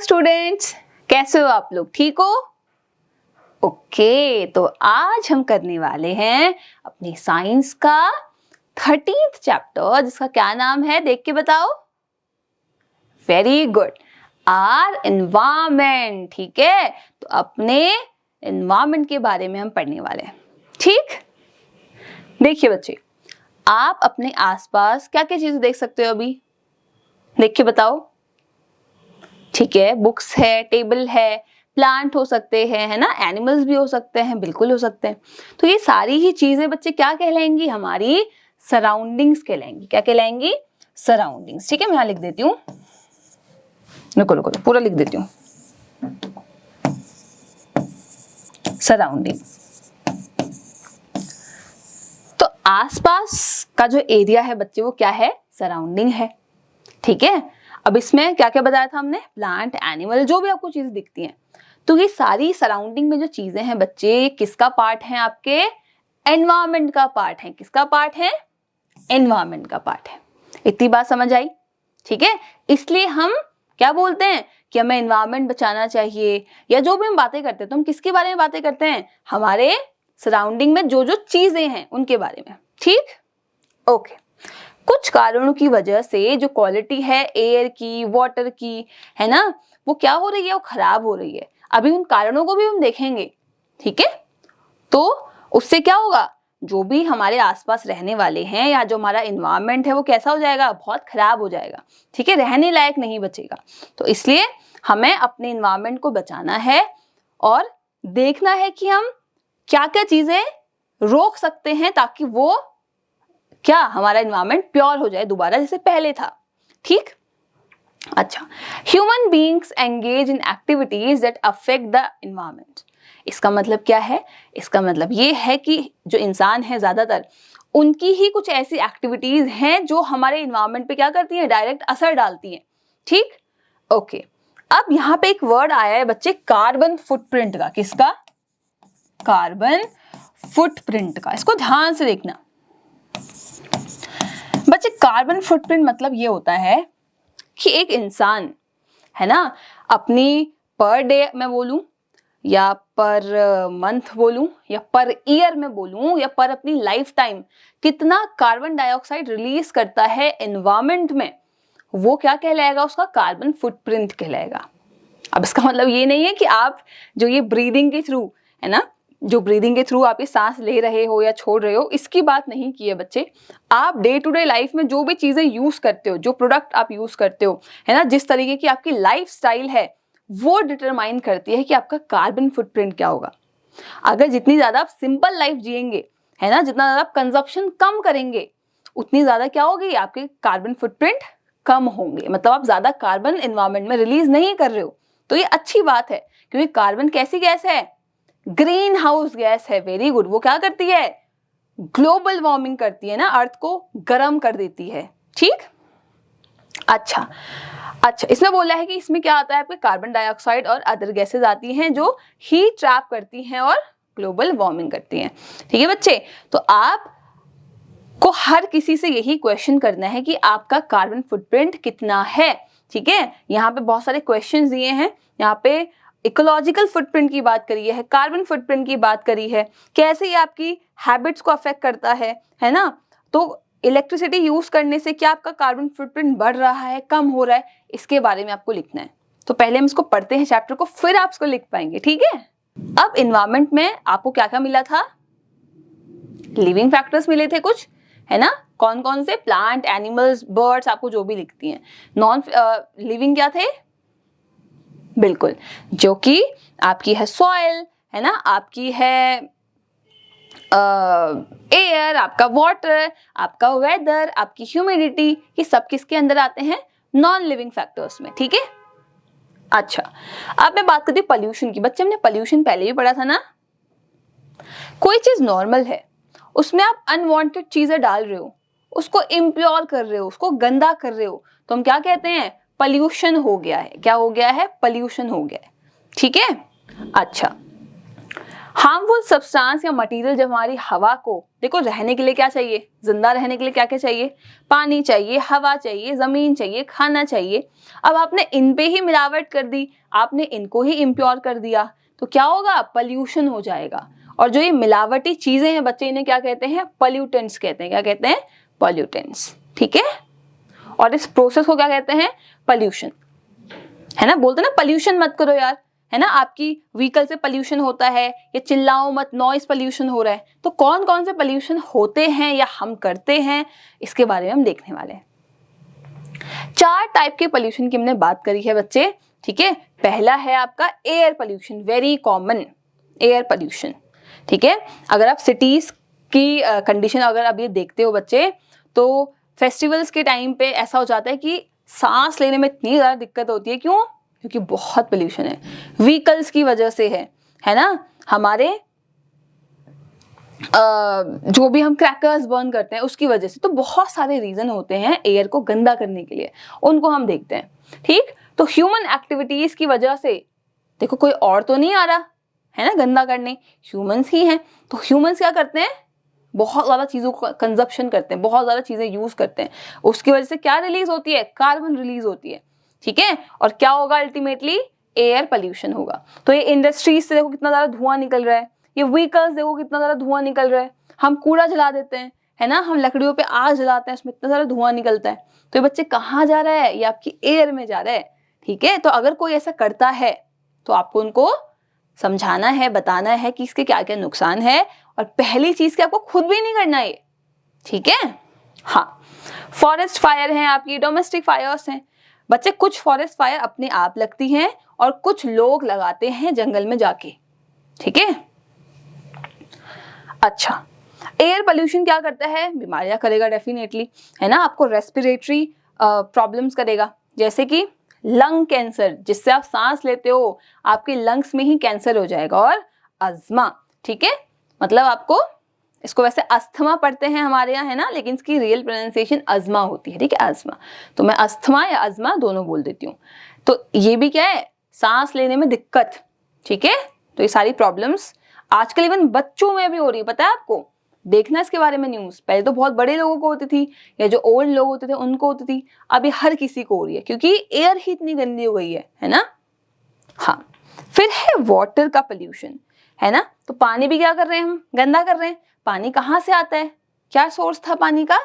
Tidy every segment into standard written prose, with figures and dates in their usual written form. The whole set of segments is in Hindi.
स्टूडेंट्स, कैसे हो आप लोग? ठीक हो? ओके, तो आज हम करने वाले हैं अपनी साइंस का 13th चैप्टर, जिसका क्या नाम है देख के बताओ। Very good, our environment. ठीक है, तो अपने एनवायरमेंट के बारे में हम पढ़ने वाले हैं। ठीक, देखिए बच्चे, आप अपने आसपास क्या क्या चीजें देख सकते हो अभी? देख के बताओ। ठीक है, बुक्स है, टेबल है, प्लांट हो सकते हैं, है ना, एनिमल्स भी हो सकते हैं, बिल्कुल हो सकते हैं। तो ये सारी ही चीजें बच्चे क्या कहलाएंगी? हमारी सराउंडिंग्स कहलाएंगी। क्या कहलाएंगी? सराउंडिंग्स। ठीक है, मैं यहाँ लिख देती हूँ, रुको रुको, पूरा लिख देती हूँ। सराउंडिंग, तो आसपास का जो एरिया है बच्चे, वो क्या है? सराउंडिंग है। ठीक है, अब इसमें क्या क्या बताया था हमने? प्लांट, एनिमल, जो भी आपको चीज दिखती हैं। तो ये सारी सराउंडिंग में जो चीजें हैं बच्चे, किसका पार्ट है? आपके एनवायरमेंट का पार्ट है। किसका पार्ट है? एनवायरमेंट का पार्ट है। इतनी बात समझ आई? ठीक है, इसलिए हम क्या बोलते हैं कि हमें एनवायरमेंट बचाना चाहिए, या जो भी हम बातें करते हैं तो हम किसके बारे में बातें करते हैं? हमारे सराउंडिंग में जो जो चीजें हैं उनके बारे में। ठीक, ओके। कुछ कारणों की वजह से जो क्वालिटी है एयर की, वाटर की, है ना, वो क्या हो रही है? वो खराब हो रही है। अभी उन कारणों को भी हम देखेंगे। ठीक है, तो उससे क्या होगा? जो भी हमारे आसपास रहने वाले हैं या जो हमारा एनवायरनमेंट है वो कैसा हो जाएगा? बहुत खराब हो जाएगा। ठीक है, रहने लायक नहीं बचेगा। तो इसलिए हमें अपने एनवायरनमेंट को बचाना है और देखना है कि हम क्या क्या चीजें रोक सकते हैं ताकि वो क्या हमारा एनवायरनमेंट प्योर हो जाए दोबारा जैसे पहले था। ठीक, अच्छा। Human beings engage in activities that affect the environment. इसका मतलब क्या है? इसका मतलब ये है कि जो इंसान है ज्यादातर, उनकी ही कुछ ऐसी एक्टिविटीज हैं जो हमारे एनवायरनमेंट पे क्या करती हैं? डायरेक्ट असर डालती हैं। ठीक, ओके। अब यहाँ पे एक वर्ड आया है बच्चे, कार्बन फुटप्रिंट का। किसका? कार्बन फुटप्रिंट का। इसको ध्यान से देखना बच्चे। कार्बन फुटप्रिंट मतलब ये होता है कि एक इंसान, है ना, अपनी पर डे मैं बोलूं, या पर मंथ बोलूं, या पर ईयर में बोलूं, या पर अपनी लाइफ टाइम कितना कार्बन डाइऑक्साइड रिलीज करता है एनवायरनमेंट में, वो क्या कहलाएगा? उसका कार्बन फुटप्रिंट कहलाएगा। अब इसका मतलब ये नहीं है कि आप जो ये ब्रीदिंग के थ्रू, है ना, जो ब्रीदिंग के थ्रू आप ये सांस ले रहे हो या छोड़ रहे हो, इसकी बात नहीं की है बच्चे। आप डे टू डे लाइफ में जो भी चीजें यूज करते हो, जो प्रोडक्ट आप यूज करते हो, है ना, जिस तरीके की आपकी लाइफ स्टाइल है, वो डिटरमाइन करती है कि आपका कार्बन फुटप्रिंट क्या होगा। अगर जितनी ज्यादा आप सिंपल लाइफ जिएंगे, है ना, जितना ज्यादा आप कंजप्शन कम करेंगे, उतनी ज्यादा क्या होगी? आपके कार्बन फुटप्रिंट कम होंगे। मतलब आप ज्यादा कार्बन एनवायरनमेंट में रिलीज नहीं कर रहे हो। तो ये अच्छी बात है, क्योंकि कार्बन कैसी गैस है? ग्रीन हाउस गैस है। Very good. वो क्या करती है? ग्लोबल वार्मिंग करती है ना, अर्थ को गर्म कर देती है। ठीक, अच्छा अच्छा। इसमें बोला है कि इसमें क्या आता है? आपके कार्बन डाइऑक्साइड और अदर गैसेस आती हैं जो हीट ट्रैप करती हैं और ग्लोबल वार्मिंग करती हैं। ठीक है बच्चे, तो आप को हर किसी से यही क्वेश्चन करना है कि आपका कार्बन फुटप्रिंट कितना है। ठीक है, यहाँ पे बहुत सारे क्वेश्चंस दिए हैं। यहाँ पे इकोलॉजिकल फुटप्रिंट की बात करी है, कार्बन फुटप्रिंट की बात करी है, कैसे ये आपकी हैबिट्स को अफेक्ट करता है ना। तो इलेक्ट्रिसिटी यूज करने से क्या आपका कार्बन फुटप्रिंट बढ़ रहा है, कम हो रहा है, इसके बारे में आपको लिखना है। तो पहले हम इसको पढ़ते हैं चैप्टर को, फिर आप इसको लिख पाएंगे। ठीक है, अब एनवायरनमेंट में आपको क्या क्या मिला था? लिविंग फैक्टर्स मिले थे कुछ, है ना। कौन कौन से? प्लांट, एनिमल्स, बर्ड्स, आपको जो भी लिखती हैं। नॉन लिविंग क्या थे? बिल्कुल, जो कि आपकी है सॉइल, है ना, आपकी है एयर, आपका वाटर, आपका वेदर, आपकी ह्यूमिडिटी, ये सब किसके अंदर आते हैं? नॉन लिविंग फैक्टर्स में। ठीक है, अच्छा। अब मैं बात करती हूँ पॉल्यूशन की। बच्चे, हमने पॉल्यूशन पहले भी पढ़ा था ना। कोई चीज नॉर्मल है, उसमें आप अनवांटेड चीजें डाल रहे हो, उसको इम्प्योर कर रहे हो, उसको गंदा कर रहे हो, तो हम क्या कहते हैं? पॉल्यूशन हो गया है। क्या हो गया है? पॉल्यूशन हो गया है। ठीक है, अच्छा। हार्मफुल सब्सटेंस या मटेरियल जब हमारी हवा को, देखो रहने के लिए क्या चाहिए, जिंदा रहने के लिए क्या क्या चाहिए, पानी चाहिए, हवा चाहिए, जमीन चाहिए, खाना चाहिए। अब आपने इन पे ही मिलावट कर दी, आपने इनको ही इम्प्योर कर दिया, तो क्या होगा, पॉल्यूशन हो जाएगा। और जो ये मिलावटी चीजें हैं बच्चे, इन्हें क्या कहते हैं, पॉल्यूटेंट्स कहते हैं। क्या कहते हैं, पॉल्यूटेंट्स, ठीक है। और इस प्रोसेस को क्या कहते हैं, पॉल्यूशन, है ना। बोलते ना पॉल्यूशन मत करो यार, है ना, आपकी व्हीकल से पॉल्यूशन होता है, या चिल्लाओ मत, नॉइस पॉल्यूशन हो रहा है। तो कौन कौन से पॉल्यूशन होते हैं या हम करते हैं, इसके बारे में हम देखने वाले हैं। 4 टाइप के पॉल्यूशन की हमने बात करी है बच्चे, ठीक है। पहला है आपका air pollution, very common air pollution, ठीक है। अगर आप सिटीज की कंडीशन अगर आप ये देखते हो बच्चे, तो फेस्टिवल्स के टाइम पे ऐसा हो जाता है कि सांस लेने में इतनी ज्यादा दिक्कत होती है। क्यों, क्योंकि बहुत पोल्यूशन है, व्हीकल्स की वजह से है ना। हमारे जो भी हम क्रैकर्स बर्न करते हैं उसकी वजह से, तो बहुत सारे रीजन होते हैं एयर को गंदा करने के लिए, उनको हम देखते हैं, ठीक। तो ह्यूमन एक्टिविटीज की वजह से, देखो कोई और तो नहीं आ रहा है ना गंदा करने, ह्यूमंस ही हैं। तो ह्यूमंस क्या करते हैं, बहुत ज्यादा चीजों को कंजप्शन करते हैं, बहुत ज्यादा चीजें यूज करते हैं, उसकी वजह से क्या रिलीज होती है, कार्बन रिलीज होती है, ठीक है। और क्या होगा, अल्टीमेटली एयर पोल्यूशन होगा। तो ये इंडस्ट्रीज से देखो कितना ज्यादा धुआं निकल रहा है, ये व्हीकल्स देखो कितना ज्यादा धुआं निकल रहा है, हम कूड़ा जला देते हैं, है ना, हम लकड़ियों पे आग जलाते हैं, उसमें इतना सारा धुआं निकलता है। तो ये बच्चे कहाँ जा रहा है, ये आपकी एयर में जा रहा है, ठीक है। तो अगर कोई ऐसा करता है तो आपको उनको समझाना है, बताना है कि इसके क्या क्या नुकसान है। और पहली चीज कि आपको खुद भी नहीं करना ये, ठीक है। हाँ, फॉरेस्ट फायर है आपकी, डोमेस्टिक फायर्स हैं बच्चे। कुछ फॉरेस्ट फायर अपने आप लगती हैं और कुछ लोग लगाते हैं जंगल में जाके, ठीक है। अच्छा, एयर पोल्यूशन क्या करता है, बीमारियां करेगा डेफिनेटली, है ना। आपको रेस्पिरेटरी प्रॉब्लम्स करेगा, जैसे कि लंग कैंसर, जिससे आप सांस लेते हो आपके लंग्स में ही कैंसर हो जाएगा, और अस्थमा, ठीक है। मतलब आपको, इसको वैसे अस्थमा पढ़ते हैं हमारे यहाँ, है ना, लेकिन इसकी रियल प्रोनाउंसिएशन अज़मा होती है, ठीक है, अज़मा। तो मैं अस्थमा या अज़मा दोनों बोल देती हूँ। तो ये भी क्या है, सांस लेने में दिक्कत, ठीक है। तो ये सारी प्रॉब्लम्स आजकल इवन बच्चों में भी हो रही है, पता है आपको, देखना इसके बारे में न्यूज। पहले तो बहुत बड़े लोगों को होती थी, या जो ओल्ड लोग होते थे उनको होती थी, अभी हर किसी को हो रही है, क्योंकि एयर ही इतनी गंदी हो गई है ना। हाँ, फिर है वाटर का पोल्यूशन, है ना। तो पानी भी क्या कर रहे हैं, हम गंदा कर रहे हैं। पानी कहाँ से आता है, क्या सोर्स था पानी का,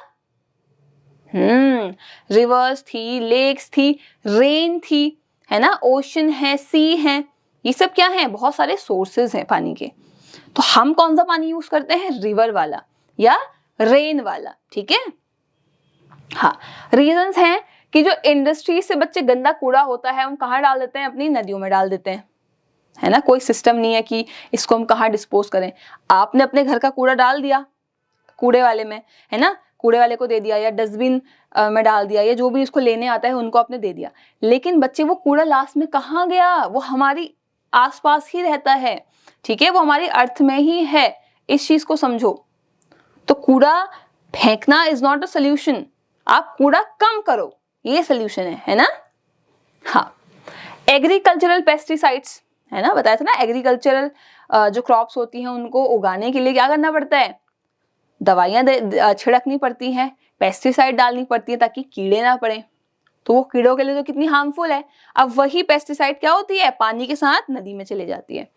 रिवर्स थी, लेक्स थी, रेन थी, है ना, ओशन है, सी है, ये सब क्या है, बहुत सारे सोर्सेज हैं पानी के। तो हम कौन सा पानी यूज करते हैं, रिवर वाला या रेन वाला, ठीक है। हाँ, रीजंस हैं कि जो इंडस्ट्री से बच्चे गंदा कूड़ा होता है हम कहाँ डाल देते हैं, अपनी नदियों में डाल देते हैं, है ना। कोई सिस्टम नहीं है कि इसको हम कहाँ डिस्पोज करें। आपने अपने घर का कूड़ा डाल दिया कूड़े वाले में, है ना, कूड़े वाले को दे दिया, या डस्टबिन में डाल दिया, या जो भी इसको लेने आता है उनको आपने दे दिया। लेकिन बच्चे वो कूड़ा लास्ट में कहाँ गया, वो हमारी आसपास ही रहता है, ठीक है, वो हमारी अर्थ में ही है, इस चीज को समझो। तो कूड़ा फेंकना इज नॉट अ सोल्यूशन, आप कूड़ा कम करो, ये सोल्यूशन है ना। हाँ, एग्रीकल्चरल पेस्टिसाइड्स, है ना, बताया था ना, एग्रीकल्चरल जो क्रॉप्स होती हैं उनको उगाने के लिए क्या करना पड़ता है, दवाइयां छिड़कनी पड़ती हैं, पेस्टिसाइड डालनी पड़ती है ताकि कीड़े ना पड़े। तो वो कीड़ों के लिए तो कितनी हार्मफुल है। अब वही पेस्टिसाइड क्या होती है, पानी के साथ नदी में चले जाती है।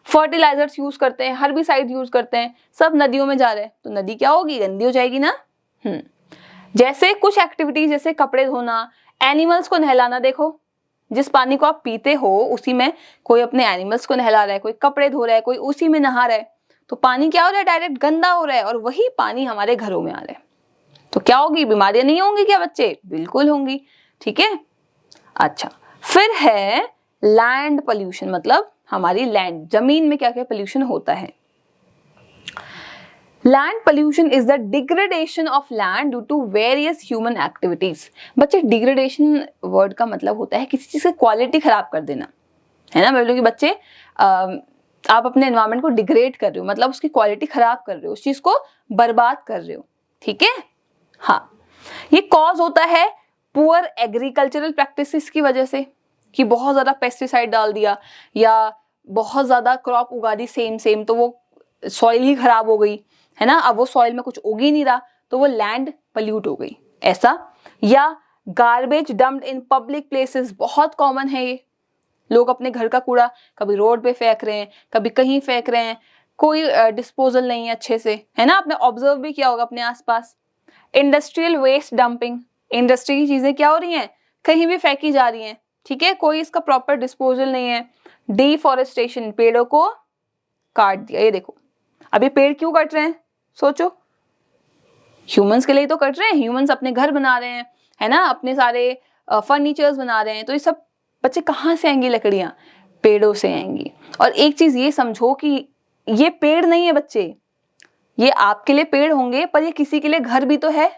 फर्टिलाइजर्स यूज करते हैं, हर्बिसाइड यूज करते हैं, सब नदियों में जा रहे हैं, तो नदी क्या होगी, गंदी हो जाएगी ना। जैसे कुछ एक्टिविटीज, जैसे कपड़े धोना, एनिमल्स को नहलाना, देखो जिस पानी को आप पीते हो उसी में कोई अपने एनिमल्स को नहला रहा है, कोई कपड़े धो रहा है, कोई उसी में नहा रहा है, तो पानी क्या हो रहा है, डायरेक्ट गंदा हो रहा है, और वही पानी हमारे घरों में आ रहा है। तो क्या होगी, बीमारियां नहीं होंगी क्या बच्चे, बिल्कुल होंगी, ठीक है। अच्छा, फिर है लैंड पोल्यूशन, मतलब हमारी लैंड, जमीन में क्या क्या पोल्यूशन होता है। Land pollution is the degradation of land due to various human activities. बच्चे, डिग्रेडेशन वर्ड का मतलब होता है किसी चीज की क्वालिटी खराब कर देना, है ना। मतलब कि बच्चे आप अपने एनवायरनमेंट को डिग्रेड कर रहे हो, मतलब उसकी क्वालिटी खराब कर रहे हो, उस चीज को बर्बाद कर रहे हो, ठीक है। हाँ, ये कॉज होता है पुअर एग्रीकल्चरल प्रैक्टिसेस की वजह से, कि बहुत ज्यादा पेस्टिसाइड डाल दिया, या बहुत ज़्यादा क्रॉप उगा दी सेम सेम, तो वो सॉइल ही खराब हो गई, है ना। अब वो सॉइल में कुछ उग ही नहीं रहा, तो वो लैंड पल्यूट हो गई, ऐसा। या garbage dumped in public places, बहुत कॉमन है ये। लोग अपने घर का कूड़ा कभी रोड पे फेंक रहे हैं, कभी कहीं फेंक रहे हैं, कोई डिस्पोजल नहीं है अच्छे से, है ना। आपने ऑब्जर्व भी किया होगा अपने आसपास। इंडस्ट्रियल वेस्ट डंपिंग, इंडस्ट्री की चीजें क्या हो रही हैं, कहीं भी फेंकी जा रही हैं, ठीक है, कोई इसका प्रॉपर डिस्पोजल नहीं है। डिफॉरेस्टेशन, पेड़ों को काट दिया, ये देखो। अभी पेड़ क्यों कट रहे हैं, सोचो। ह्यूमंस के लिए तो कट रहे हैं, ह्यूमंस अपने घर बना रहे हैं, है ना, अपने सारे फर्नीचर्स बना रहे हैं, तो ये सब बच्चे कहाँ से आएंगी लकड़ियां, पेड़ों से आएंगी। और एक चीज ये समझो कि ये पेड़ नहीं है बच्चे, ये आपके लिए पेड़ होंगे, पर ये किसी के लिए घर भी तो है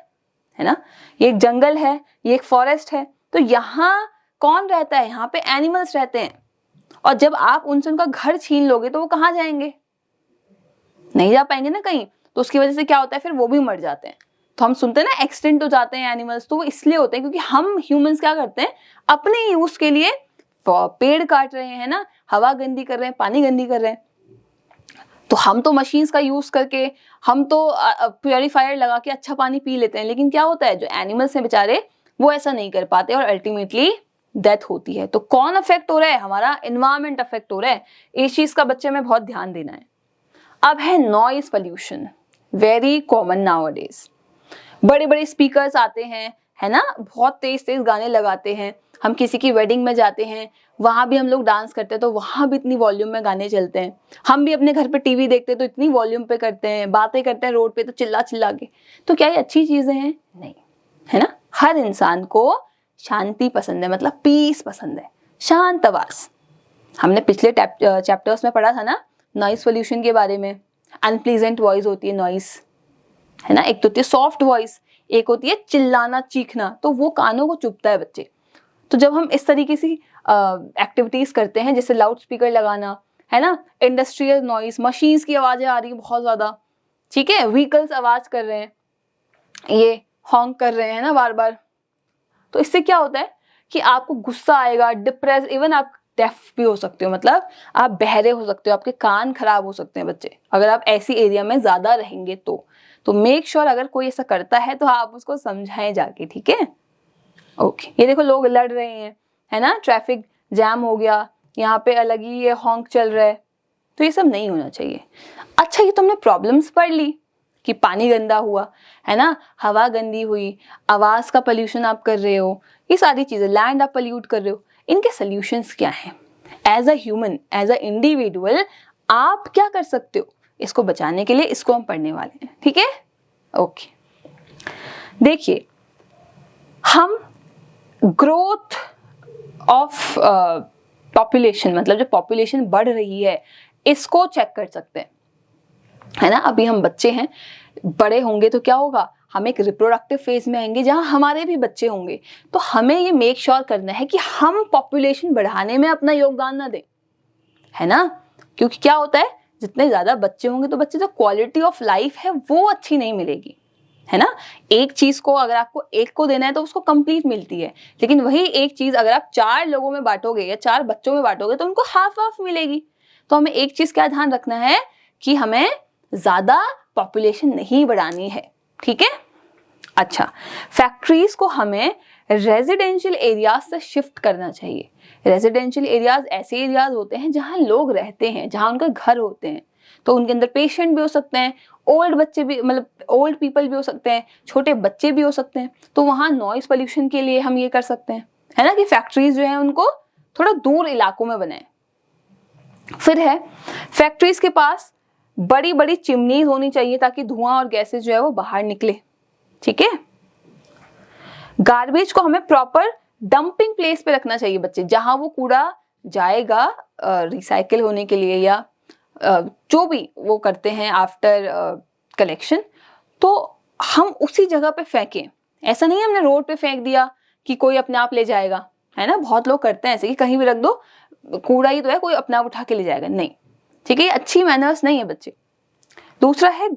ना। ये एक जंगल है, ये एक फॉरेस्ट है, तो यहाँ कौन रहता है, यहाँ पे एनिमल्स रहते हैं। और जब आप उनसे उनका घर छीन लोगे तो वो कहाँ जाएंगे, नहीं जा पाएंगे ना कहीं, तो उसकी वजह से क्या होता है, फिर वो भी मर जाते हैं। तो हम सुनते हैं ना एक्सटिंक्ट हो जाते हैं एनिमल्स, तो वो इसलिए होते हैं क्योंकि हम ह्यूमंस क्या करते हैं, अपने यूज के लिए पेड़ काट रहे हैं ना, हवा गंदी कर रहे हैं, पानी गंदी कर रहे हैं। तो हम तो मशीन्स का यूज करके, हम तो प्योरीफायर लगा के अच्छा पानी पी लेते हैं, लेकिन क्या होता है, जो एनिमल्स हैं बेचारे, वो ऐसा नहीं कर पाते और अल्टीमेटली डेथ होती है। तो कौन अफेक्ट हो रहा है, हमारा एनवायरमेंट अफेक्ट हो रहा है। इस चीज का बच्चे में बहुत ध्यान देना है। अब है noise pollution, very common nowadays. बड़े बड़े स्पीकर्स आते हैं, है ना, बहुत तेज तेज गाने लगाते हैं। हम किसी की वेडिंग में जाते हैं, वहां भी हम लोग डांस करते हैं, तो वहां भी इतनी वॉल्यूम में गाने चलते हैं। हम भी अपने घर पे टीवी देखते हैं तो इतनी वॉल्यूम पे करते हैं, बातें करते हैं रोड पे तो चिल्ला चिल्ला के। तो क्या ये अच्छी चीजें हैं, नहीं, है ना। हर इंसान को शांति पसंद है, मतलब पीस पसंद है, शांत आवाज। हमने पिछले चैप्टर्स में पढ़ा था ना नॉइस पोल्यूशन के बारे में। अनप्लीजेंट वॉइस होती है नॉइस, है ना। एक तो होती है सॉफ्ट वॉइस, एक होती है चिल्लाना चीखना, तो वो कानों को चुभता है बच्चे। तो जब हम इस तरीके से एक्टिविटीज करते हैं, जैसे लाउड स्पीकर लगाना, है ना, इंडस्ट्रियल नॉइस, मशीन्स की आवाजें आ रही है बहुत ज्यादा, ठीक है, व्हीकल्स आवाज कर रहे हैं, ये हॉन्क कर रहे हैं ना बार बार, तो इससे क्या होता है कि आपको गुस्सा आएगा, डिप्रेस, इवन आप डेफ भी हो सकते हो, मतलब आप बहरे हो सकते हो, आपके कान खराब हो सकते हैं बच्चे, अगर आप ऐसी एरिया में ज्यादा रहेंगे तो मेक श्योर अगर कोई ऐसा करता है तो आप उसको समझाएं जाके, ठीक है। ओके, ये देखो लोग लड़ रहे हैं, है ना, ट्रैफिक जैम हो गया, यहाँ पे अलग ही ये हॉन्क चल रहा है, तो ये सब नहीं होना चाहिए। अच्छा, ये तुमने प्रॉब्लम्स पढ़ ली कि पानी गंदा हुआ, है ना, हवा गंदी हुई, आवाज का पोल्यूशन आप कर रहे हो, ये सारी चीजें, लैंड आप पोल्यूट कर रहे हो, इनके सॉल्यूशंस क्या हैं। As a human, as an individual आप क्या कर सकते हो इसको बचाने के लिए, इसको हम पढ़ने वाले हैं, ठीक है। ओके, देखिए, हम ग्रोथ ऑफ पॉपुलेशन, मतलब जो पॉपुलेशन बढ़ रही है, इसको चेक कर सकते हैं, है ना। अभी हम बच्चे हैं, बड़े होंगे तो क्या होगा, हम एक रिप्रोडक्टिव फेज में आएंगे जहां हमारे भी बच्चे होंगे, तो हमें ये मेक श्योर करना है कि हम पॉपुलेशन बढ़ाने में अपना योगदान ना दें, है ना। क्योंकि क्या होता है, जितने ज्यादा बच्चे होंगे तो बच्चे जो क्वालिटी ऑफ लाइफ है वो अच्छी नहीं मिलेगी, है ना। एक चीज को अगर आपको एक को देना है तो उसको कंप्लीट मिलती है, लेकिन वही एक चीज अगर आप 4 लोगों में बांटोगे या 4 बच्चों में बांटोगे तो उनको हाफ हाफ मिलेगी। तो हमें एक चीज क्या ध्यान रखना है कि हमें ज्यादा पॉपुलेशन नहीं बढ़ानी है, ठीक है। अच्छा, फैक्ट्रीज को हमें रेजिडेंशियल एरियाज से शिफ्ट करना चाहिए। रेजिडेंशियल एरियाज ऐसे एरियाज होते हैं जहां लोग रहते हैं, जहां उनके घर होते हैं, तो उनके अंदर पेशेंट भी हो सकते हैं, ओल्ड बच्चे भी, मतलब ओल्ड पीपल भी हो सकते हैं, छोटे बच्चे भी हो सकते हैं, तो वहां नॉइस पोल्यूशन के लिए हम ये कर सकते हैं, है ना, कि फैक्ट्रीज जो है उनको थोड़ा दूर इलाकों में बनाएं। फिर है, फैक्ट्रीज के पास बड़ी बड़ी चिमनीज होनी चाहिए ताकि धुआं और गैसेज जो है वो बाहर निकले, ठीक है। गार्बेज को हमें प्रॉपर डंपिंग प्लेस पे रखना चाहिए बच्चे, जहां वो कूड़ा जाएगा रिसाइकिल होने के लिए, या जो भी वो करते हैं आफ्टर कलेक्शन, तो हम उसी जगह पे फेंकें। ऐसा नहीं है हमने रोड पे फेंक दिया कि कोई अपने आप ले जाएगा, है ना, बहुत लोग करते हैं ऐसे कि कहीं भी रख दो, कूड़ा ही तो है, कोई अपना आप उठा के ले जाएगा, नहीं, ठीक है, ये अच्छी मैनर्स नहीं है बच्चे। दूसरा है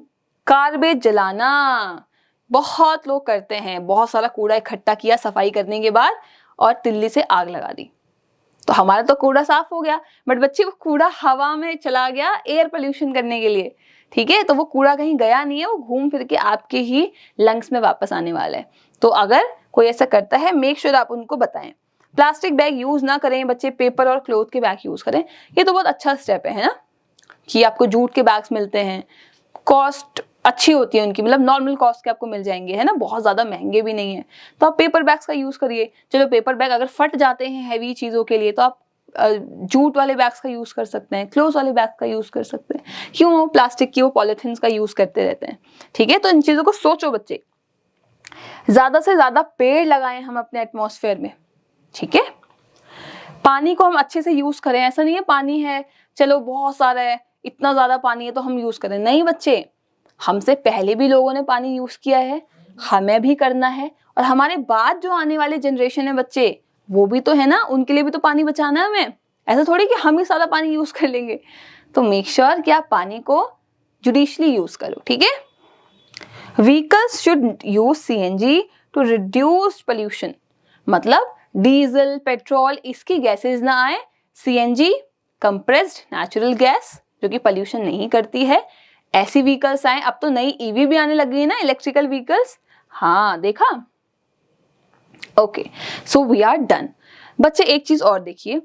गार्बेज जलाना, बहुत लोग करते हैं, बहुत सारा कूड़ा इकट्ठा किया सफाई करने के बाद और तिल्ली से आग लगा दी, तो हमारा तो कूड़ा साफ हो गया, बट बच्चे वो कूड़ा हवा में चला गया एयर पोल्यूशन करने के लिए, ठीक है। तो वो कूड़ा कहीं गया नहीं है, वो घूम फिर के आपके ही लंग्स में वापस आने वाला है। तो अगर कोई ऐसा करता है, मेक श्योर आप उनको बताएं। प्लास्टिक बैग यूज ना करें बच्चे, पेपर और क्लॉथ के बैग यूज करें। ये तो बहुत अच्छा स्टेप है ना, कि आपको जूट के बैग्स मिलते हैं, कॉस्ट अच्छी होती है उनकी, मतलब नॉर्मल कॉस्ट के आपको मिल जाएंगे, है ना, बहुत ज्यादा महंगे भी नहीं है। तो आप पेपर बैग्स का यूज करिए। चलो पेपर बैग अगर फट जाते हैं हैवी चीजों के लिए, तो आप जूट वाले बैग्स का यूज कर सकते हैं, क्लोथ वाले बैग का यूज कर सकते हैं। क्यों वो प्लास्टिक की, वो पॉलिथीन का यूज करते रहते हैं, ठीक है। तो इन चीजों को सोचो बच्चे। ज्यादा से ज्यादा पेड़ लगाएं हम अपने एटमॉस्फेयर में, ठीक है। पानी को हम अच्छे से यूज करें, ऐसा नहीं है पानी है चलो बहुत सारा है, इतना ज्यादा पानी है तो हम यूज करें, नहीं बच्चे, हमसे पहले भी लोगों ने पानी यूज किया है, हमें भी करना है, और हमारे बाद जो आने वाले जनरेशन है बच्चे, वो भी तो है ना, उनके लिए भी तो पानी बचाना है हमें। ऐसा थोड़ी कि हम ही सारा पानी यूज कर लेंगे। तो मेक श्योर कि आप पानी को जुडिशली यूज करो, ठीक है। Vehicles should use CNG to reduce pollution, मतलब डीजल पेट्रोल इसकी गैसेज ना आए, सीएनजी कंप्रेस्ड नेचुरल गैस जो कि पोल्यूशन नहीं करती है, ऐसी व्हीकल्स आए। अब तो नई ईवी भी आने लगी है ना, इलेक्ट्रिकल व्हीकल्स, हाँ देखा। Okay, so we are done. बच्चे एक चीज और देखिए,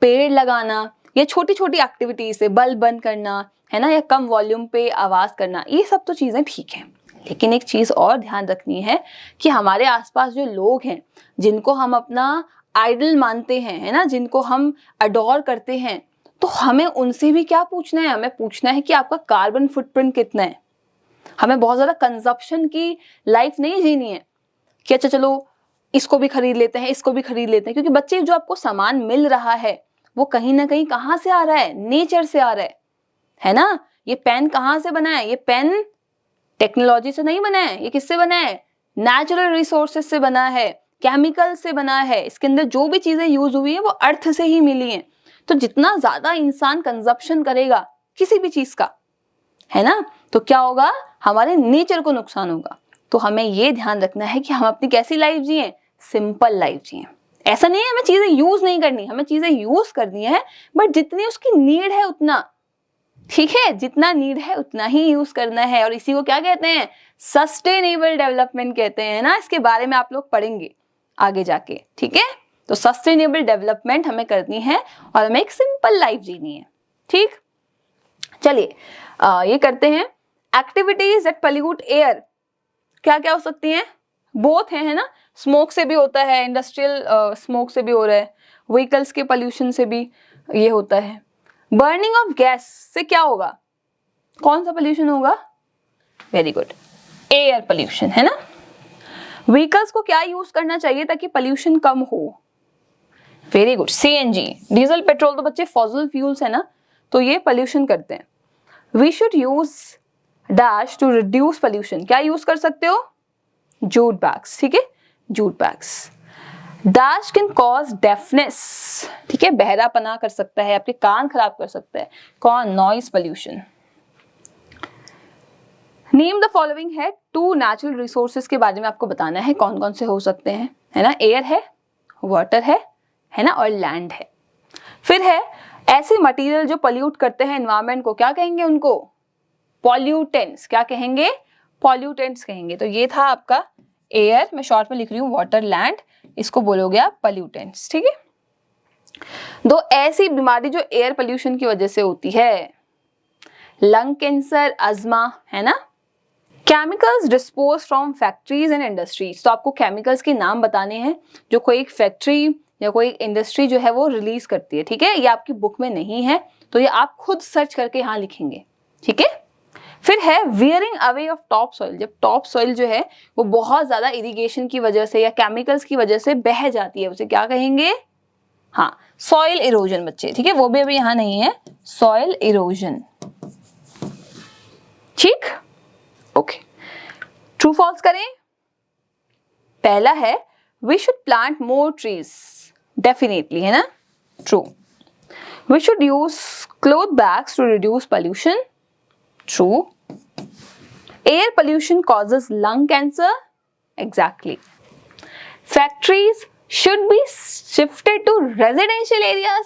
पेड़ लगाना या छोटी छोटी एक्टिविटीज से बल्ब बंद करना, है ना, या कम वॉल्यूम पे आवाज करना, ये सब तो चीजें ठीक है। लेकिन एक चीज और ध्यान रखनी है कि हमारे आसपास जो लोग हैं, जिनको हम अपना आइडल मानते हैं, है ना, जिनको हम अडोर करते हैं, तो हमें उनसे भी क्या पूछना है, हमें पूछना है कि आपका कार्बन फुटप्रिंट कितना है। हमें बहुत ज्यादा कंजप्शन की लाइफ नहीं जीनी है कि अच्छा चलो इसको भी खरीद लेते हैं, इसको भी खरीद लेते हैं, क्योंकि बच्चे जो आपको सामान मिल रहा है वो कहीं ना कहीं कहाँ से आ रहा है, नेचर से आ रहा है ना। ये पेन कहाँ से बना है, ये पेन टेक्नोलॉजी से नहीं बना है, ये किससे बना है, नेचुरल रिसोर्सेज से बना है, केमिकल से बना है, इसके अंदर जो भी चीजें यूज हुई है वो अर्थ से ही मिली हैं। तो जितना ज्यादा इंसान कंजप्शन करेगा किसी भी चीज का, है ना, तो क्या होगा, हमारे नेचर को नुकसान होगा। तो हमें ये ध्यान रखना है कि हम अपनी कैसी लाइफ जिए, सिंपल लाइफ जिए। ऐसा नहीं है हमें चीजें यूज नहीं करनी, हमें चीजें यूज करनी है, बट जितनी उसकी नीड है उतना, ठीक है, जितना नीड है उतना ही यूज करना है। और इसी को क्या कहते हैं, सस्टेनेबल डेवलपमेंट कहते हैं ना। इसके बारे में आप लोग पढ़ेंगे आगे जाके, ठीक है। तो सस्टेनेबल डेवलपमेंट हमें करनी है और हमें एक सिंपल लाइफ जीनी है, ठीक। चलिए ये करते हैं, एक्टिविटीज दैट पोल्यूट एयर क्या क्या हो सकती हैं, बोथ है ना, स्मोक से भी होता है, इंडस्ट्रियल स्मोक से भी हो रहा है, व्हीकल्स के पोल्यूशन से भी ये होता है। बर्निंग ऑफ गैस से क्या होगा, कौन सा पोल्यूशन होगा, वेरी गुड, एयर पोल्यूशन, है ना। व्हीकल्स को क्या यूज करना चाहिए ताकि पोल्यूशन कम हो, very good, CNG, diesel petrol तो बच्चे फॉसिल फ्यूल्स है ना, तो ये पोल्यूशन करते हैं। We should use dash to reduce pollution, क्या यूज कर सकते हो, जूट बैग्स, ठीक है, jute bags. Dash can cause deafness, ठीक है, बहरापना कर सकता है, आपके कान खराब कर सकता है, कौन, noise pollution. Name the following है टू नेचुरल रिसोर्सेज के बारे में आपको बताना है, कौन कौन से हो सकते हैं, है ना, एयर है, वाटर है ना, और लैंड है। फिर है ऐसे मटेरियल जो पोल्यूट करते हैं एनवायरनमेंट को, क्या कहेंगे उनको, पॉल्यूटेंट्स, क्या कहेंगे, पॉल्यूटेंट्स कहेंगे। तो ये था आपका एयर, मैं शॉर्ट में लिख रही हूँ, वाटर, लैंड, इसको बोलोगे आप पॉल्यूटेंट्स, ठीक है। दो ऐसी बीमारी जो एयर पोल्यूशन की वजह से होती है, लंग कैंसर, अस्थमा, है ना। Chemicals dispose from factories and industries, तो आपको केमिकल्स के नाम बताने हैं जो कोई एक फैक्ट्री या कोई इंडस्ट्री जो है वो रिलीज करती है, ठीक है। ये आपकी बुक में नहीं है, तो ये आप खुद सर्च करके यहाँ लिखेंगे, ठीक है। फिर है wearing away of top soil, जब टॉप सॉइल जो है वो बहुत ज्यादा इरिगेशन की वजह से या केमिकल्स की वजह से बह जाती है, उसे क्या कहेंगे, हाँ, सॉइल इरोजन बच्चे, ठीक है, वो भी अभी यहाँ नहीं है, सॉइल इरोजन, ठीक, ओके। ट्रू फॉल्स करें, पहला है we should plant more trees, definitely, है ना, true. We should use cloth bags to reduce pollution, true. Air pollution causes lung cancer, exactly. Factories should be shifted to residential areas.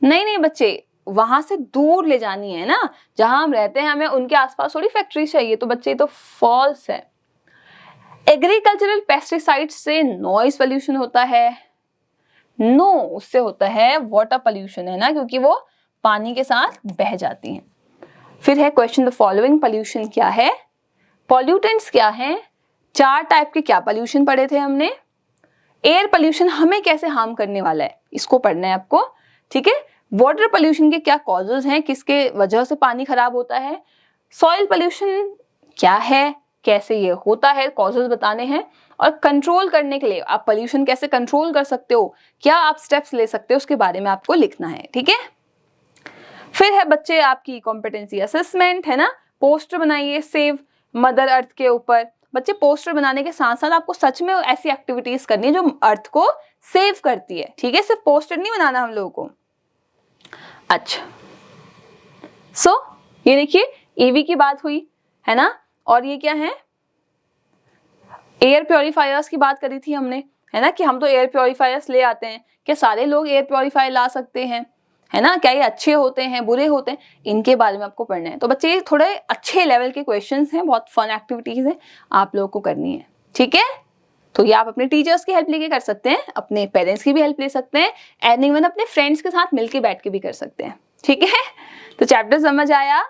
नहीं नहीं बच्चे, वहां से दूर ले जानी है ना, जहां हम रहते हैं हमें उनके आसपास थोड़ी फैक्ट्री चाहिए। तो बच्चे ये तो फॉल्स है। एग्रीकल्चरल पेस्टिसाइड्स से नॉइज पोल्यूशन होता है? नो, उससे होता है वाटर पोल्यूशन, है ना, क्योंकि वो पानी के साथ बह जाती हैं। फिर है क्वेश्चन, द फॉलोइंग पोल्यूशन क्या है? पॉल्यूटेंट्स क्या है? 4 टाइप के क्या पोल्यूशन पढ़े थे हमने? एयर पोल्यूशन हमें कैसे हार्म करने वाला है, इसको पढ़ना है आपको, ठीक है। वाटर पोल्यूशन के क्या कॉजेज हैं, किसके वजह से पानी खराब होता है? सॉइल पोल्यूशन क्या है, कैसे ये होता है, कॉजेज बताने हैं। और कंट्रोल करने के लिए आप पोल्यूशन कैसे कंट्रोल कर सकते हो, क्या आप स्टेप्स ले सकते हो, उसके बारे में आपको लिखना है, ठीक है। फिर है बच्चे आपकी कॉम्पिटेंसी असेसमेंट, है ना। पोस्टर बनाइए सेव मदर अर्थ के ऊपर। बच्चे पोस्टर बनाने के साथ साथ आपको सच में ऐसी एक्टिविटीज करनी है जो अर्थ को सेव करती है, ठीक है। सिर्फ पोस्टर नहीं बनाना हम लोगों को। अच्छा, सो ये देखिए ईवी की बात हुई, है ना। और ये क्या है, एयर प्योरीफायर्स की बात करी थी हमने, है ना, कि हम तो एयर प्योरीफायर्स ले आते हैं। क्या सारे लोग एयर प्योरीफायर ला सकते हैं, है ना? क्या ये अच्छे होते हैं, बुरे होते हैं? इनके बारे में आपको पढ़ना है। तो बच्चे ये थोड़े अच्छे लेवल के क्वेश्चंस हैं, बहुत फन एक्टिविटीज है, आप लोगों को करनी है, ठीक है। तो ये आप अपने टीचर्स की हेल्प लेके कर सकते हैं, अपने पेरेंट्स की भी हेल्प ले सकते हैं, एंड इवन अपने फ्रेंड्स के साथ मिलके बैठ के भी कर सकते हैं, ठीक है। तो चैप्टर समझ आया?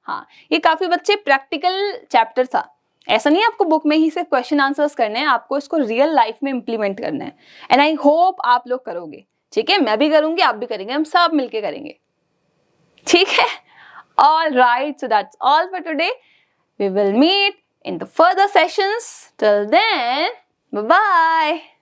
हाँ, ये काफी बच्चे प्रैक्टिकल चैप्टर था। ऐसा नहीं है आपको बुक में ही सिर्फ क्वेश्चन आंसर्स करने हैं, आपको इसको रियल लाइफ में इंप्लीमेंट करना है। एंड आई होप आप लोग करोगे, ठीक है। मैं भी करूंगी, आप भी करेंगे, हम सब मिलके करेंगे, ठीक है। All right, so that's all for today. We will meet in the further sessions. Till then, bye bye.